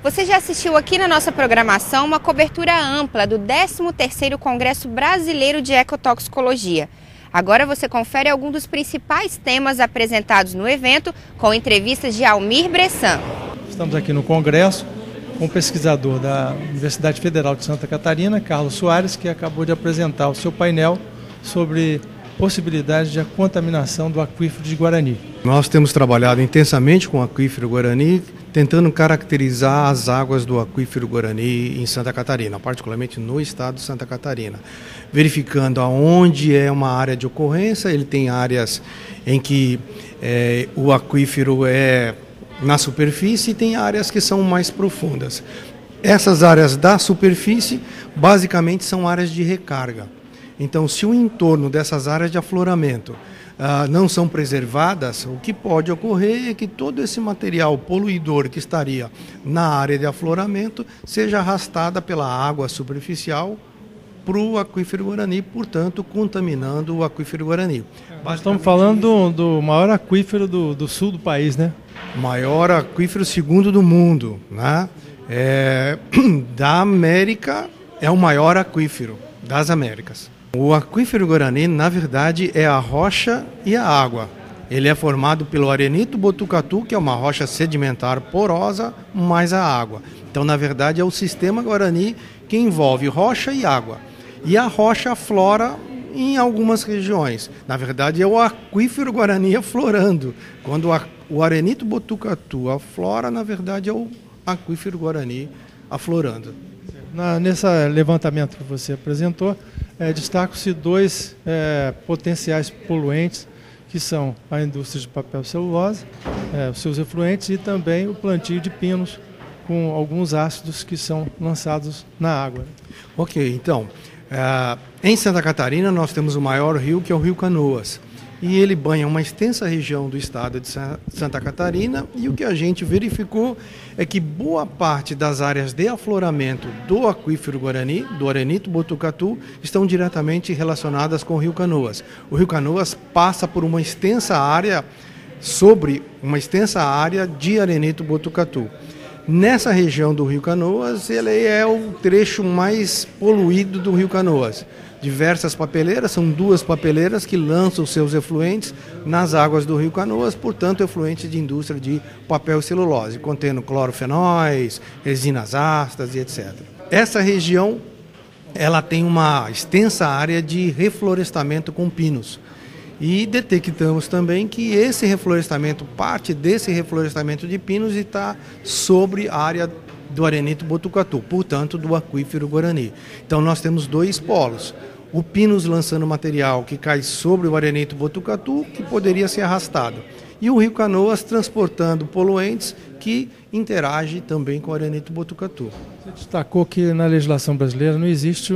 Você já assistiu aqui na nossa programação uma cobertura ampla do 13º Congresso Brasileiro de Ecotoxicologia. Agora você confere alguns dos principais temas apresentados no evento com entrevistas de Almir Bressan. Estamos aqui no Congresso com o pesquisador da Universidade Federal de Santa Catarina, Carlos Soares, que acabou de apresentar o seu painel sobre possibilidade de contaminação do aquífero de Guarani. Nós temos trabalhado intensamente com o aquífero Guarani, tentando caracterizar as águas do aquífero Guarani em Santa Catarina, particularmente no estado de Santa Catarina, verificando aonde é uma área de ocorrência. Ele tem áreas em que o aquífero é na superfície e tem áreas que são mais profundas. Essas áreas da superfície basicamente são áreas de recarga. Então, se o entorno dessas áreas de afloramento não são preservadas, o que pode ocorrer é que todo esse material poluidor que estaria na área de afloramento seja arrastada pela água superficial para o aquífero Guarani, portanto, contaminando o aquífero Guarani. Estamos falando do maior aquífero do sul do país, né? Maior aquífero segundo do mundo, né? Da América é o maior aquífero das Américas. O aquífero Guarani, na verdade, é a rocha e a água. Ele é formado pelo arenito botucatu, que é uma rocha sedimentar porosa, mais a água. Então, na verdade, é o sistema Guarani que envolve rocha e água. E a rocha aflora em algumas regiões. Na verdade, é o aquífero Guarani aflorando. Quando o arenito botucatu aflora, na verdade, é o aquífero Guarani aflorando. Nesse levantamento que você apresentou, destacam-se dois potenciais poluentes, que são a indústria de papel celulose, os seus efluentes, e também o plantio de pinos com alguns ácidos que são lançados na água. Ok, então, em Santa Catarina nós temos o maior rio, que é o Rio Canoas. E ele banha uma extensa região do estado de Santa Catarina, e o que a gente verificou é que boa parte das áreas de afloramento do aquífero Guarani, do arenito botucatu, estão diretamente relacionadas com o Rio Canoas. O Rio Canoas passa por uma extensa área, sobre uma extensa área de arenito botucatu. Nessa região do Rio Canoas, ele é o trecho mais poluído do Rio Canoas. Diversas papeleiras, são duas papeleiras que lançam seus efluentes nas águas do Rio Canoas, portanto, efluentes de indústria de papel e celulose, contendo clorofenóis, resinas ácidas e etc. Essa região, ela tem uma extensa área de reflorestamento com pinos. E detectamos também que esse reflorestamento, parte desse reflorestamento de pinos, está sobre a área do arenito botucatu, portanto, do aquífero Guarani. Então, nós temos dois polos. O pinus lançando material que cai sobre o arenito botucatu, que poderia ser arrastado. E o Rio Canoas transportando poluentes que interagem também com o arenito botucatu. Você destacou que na legislação brasileira não existe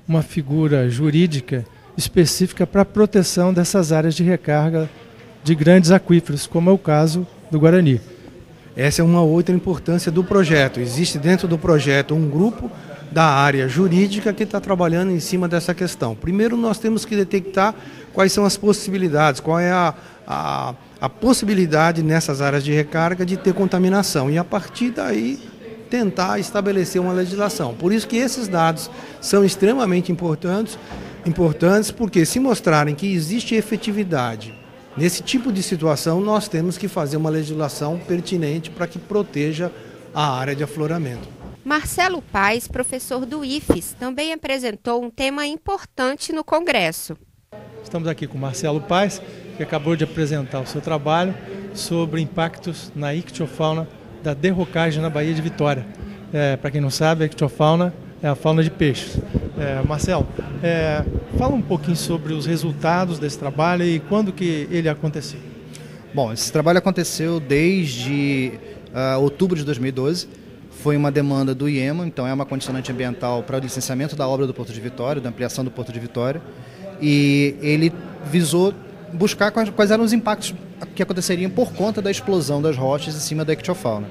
uma figura jurídica específica para a proteção dessas áreas de recarga de grandes aquíferos, como é o caso do Guarani. Essa é uma outra importância do projeto. Existe dentro do projeto um grupo da área jurídica que está trabalhando em cima dessa questão. Primeiro, nós temos que detectar quais são as possibilidades, qual é a possibilidade nessas áreas de recarga de ter contaminação, e a partir daí tentar estabelecer uma legislação. Por isso que esses dados são extremamente importantes, porque se mostrarem que existe efetividade nesse tipo de situação, nós temos que fazer uma legislação pertinente para que proteja a área de afloramento. Marcelo Paes, professor do IFES, também apresentou um tema importante no Congresso. Estamos aqui com Marcelo Paes, que acabou de apresentar o seu trabalho sobre impactos na ictiofauna da derrocagem na Baía de Vitória. Para quem não sabe, a ictiofauna é a fauna de peixes. Marcelo, fala um pouquinho sobre os resultados desse trabalho e quando que ele aconteceu. Bom, esse trabalho aconteceu desde outubro de 2012. Foi uma demanda do IEMA, então é uma condicionante ambiental para o licenciamento da obra do Porto de Vitória, da ampliação do Porto de Vitória, e ele visou buscar quais eram os impactos que aconteceriam por conta da explosão das rochas em cima da ictiofauna.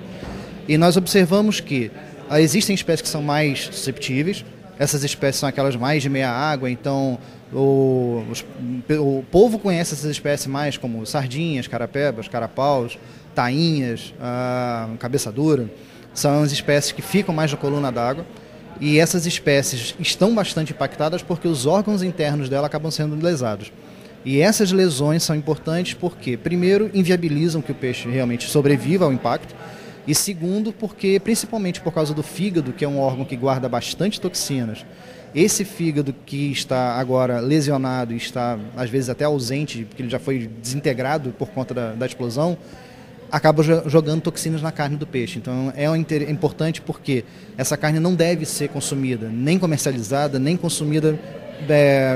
E nós observamos que existem espécies que são mais susceptíveis, essas espécies são aquelas mais de meia água, então o povo conhece essas espécies mais como sardinhas, carapebas, carapaus, tainhas, cabeça dura. são as espécies que ficam mais na coluna d'água, e essas espécies estão bastante impactadas porque os órgãos internos dela acabam sendo lesados. E essas lesões são importantes porque, primeiro, inviabilizam que o peixe realmente sobreviva ao impacto, e segundo, porque, principalmente por causa do fígado, que é um órgão que guarda bastante toxinas, esse fígado que está agora lesionado e está, às vezes, até ausente, porque ele já foi desintegrado por conta da explosão, acaba jogando toxinas na carne do peixe. Então é importante porque essa carne não deve ser consumida, nem comercializada, nem consumida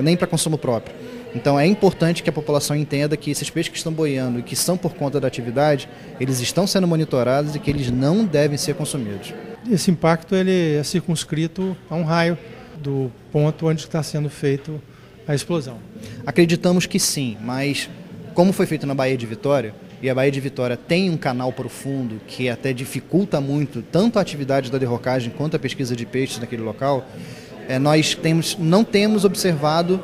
nem para consumo próprio. Então é importante que a população entenda que esses peixes que estão boiando e que são por conta da atividade, eles estão sendo monitorados e que eles não devem ser consumidos. Esse impacto ele é circunscrito a um raio do ponto onde está sendo feito a explosão. Acreditamos que sim, mas como foi feito na Baía de Vitória, e a Baía de Vitória tem um canal profundo que até dificulta muito tanto a atividade da derrocagem quanto a pesquisa de peixes naquele local, nós não temos observado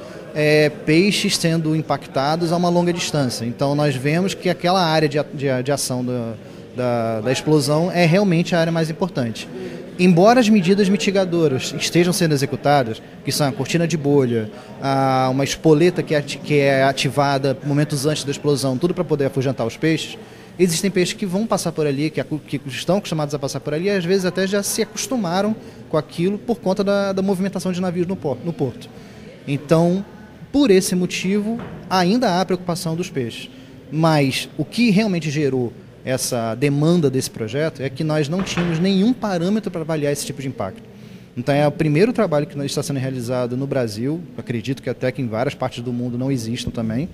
peixes sendo impactados a uma longa distância. Então nós vemos que aquela área de ação da explosão é realmente a área mais importante. Embora as medidas mitigadoras estejam sendo executadas, que são a cortina de bolha, uma espoleta que é ativada momentos antes da explosão, tudo para poder afugentar os peixes, existem peixes que vão passar por ali, que estão acostumados a passar por ali, e às vezes até já se acostumaram com aquilo por conta da movimentação de navios no porto. Então, por esse motivo, ainda há preocupação dos peixes. Mas o que realmente gerou essa demanda desse projeto é que nós não tínhamos nenhum parâmetro para avaliar esse tipo de impacto. Então é o primeiro trabalho que está sendo realizado no Brasil, acredito que até que em várias partes do mundo não existam também.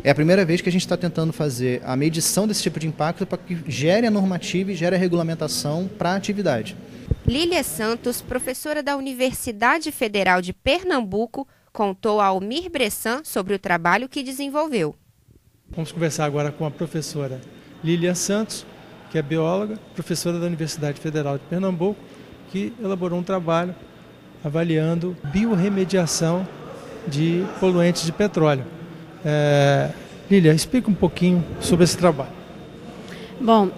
É a primeira vez que a gente está tentando fazer a medição desse tipo de impacto para que gere a normativa e gere a regulamentação para a atividade. Lília Santos, professora da Universidade Federal de Pernambuco, contou a Almir Bressan sobre o trabalho que desenvolveu. Vamos conversar agora com a professora Lília Santos, que é bióloga, professora da Universidade Federal de Pernambuco, que elaborou um trabalho avaliando biorremediação de poluentes de petróleo. Lília, explica um pouquinho sobre esse trabalho. Bom,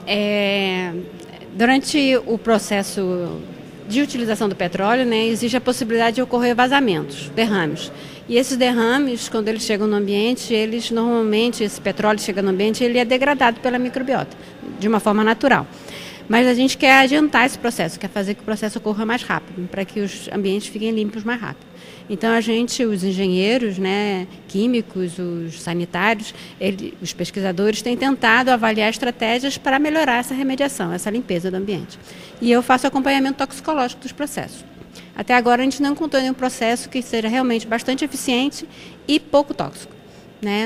durante o processo de utilização do petróleo, existe a possibilidade de ocorrer vazamentos, derrames. E esses derrames, quando eles chegam no ambiente, normalmente, esse petróleo chega no ambiente, ele é degradado pela microbiota, de uma forma natural. Mas a gente quer adiantar esse processo, quer fazer que o processo ocorra mais rápido, para que os ambientes fiquem limpos mais rápido. Então os engenheiros, químicos, os sanitários, os pesquisadores têm tentado avaliar estratégias para melhorar essa remediação, essa limpeza do ambiente. E eu faço acompanhamento toxicológico dos processos. Até agora a gente não encontrou nenhum processo que seja realmente bastante eficiente e pouco tóxico.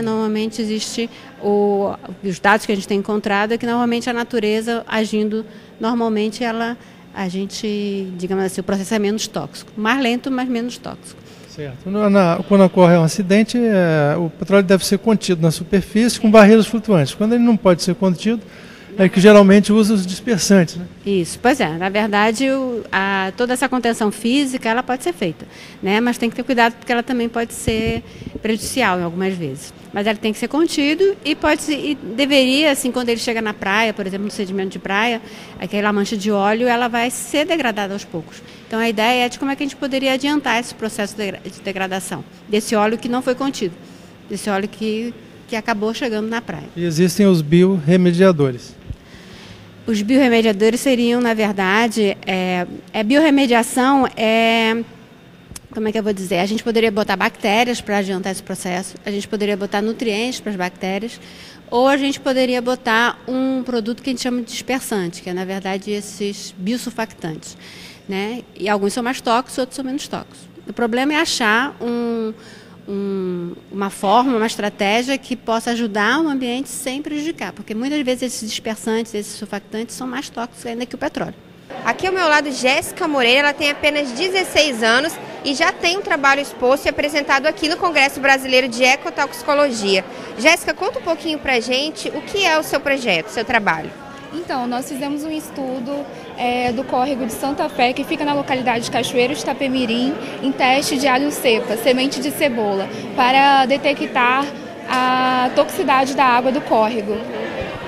Normalmente existe, os dados que a gente tem encontrado é que normalmente a natureza agindo normalmente digamos assim, o processo é menos tóxico, mais lento, mas menos tóxico. Certo. Quando ocorre um acidente, o petróleo deve ser contido na superfície com barreiras flutuantes. Quando ele não pode ser contido, é que geralmente usa os dispersantes, né? Isso, pois é. Na verdade, toda essa contenção física, ela pode ser feita, mas tem que ter cuidado porque ela também pode ser prejudicial em algumas vezes. Mas ela tem que ser contido e deveria, assim, quando ele chega na praia, por exemplo, no sedimento de praia, aquela mancha de óleo, ela vai ser degradada aos poucos. Então, a ideia é de como é que a gente poderia adiantar esse processo de degradação desse óleo que não foi contido, desse óleo que acabou chegando na praia. E existem os biorremediadores. Os biorremediadores seriam, na verdade, biorremediação como é que eu vou dizer? A gente poderia botar bactérias para adiantar esse processo, a gente poderia botar nutrientes para as bactérias, ou a gente poderia botar um produto que a gente chama de dispersante, que é, na verdade, esses biosurfactantes. E alguns são mais tóxicos, outros são menos tóxicos. O problema é achar uma forma, uma estratégia que possa ajudar o ambiente sem prejudicar, porque muitas vezes esses dispersantes, esses surfactantes são mais tóxicos ainda que o petróleo. Aqui ao meu lado, Jéssica Moreira, ela tem apenas 16 anos e já tem um trabalho exposto e apresentado aqui no Congresso Brasileiro de Ecotoxicologia. Jéssica, conta um pouquinho pra gente o que é o seu projeto, o seu trabalho. Então, nós fizemos um estudo do córrego de Santa Fé, que fica na localidade de Cachoeiro de Itapemirim, em teste de alho cepa, semente de cebola, para detectar a toxicidade da água do córrego.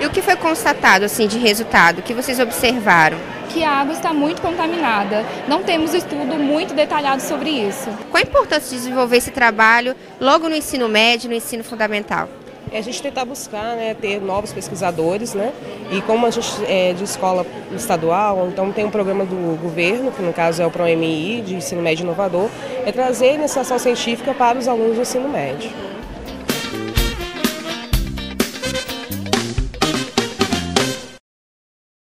E o que foi constatado assim de resultado? O que vocês observaram? Que a água está muito contaminada. Não temos estudo muito detalhado sobre isso. Qual a importância de desenvolver esse trabalho logo no ensino médio, no ensino fundamental? A gente tentar buscar, né, ter novos pesquisadores, né? E como a gente é de escola estadual, então tem um programa do governo, que no caso é o PROEMI, de ensino médio inovador, é trazer iniciação científica para os alunos do ensino médio.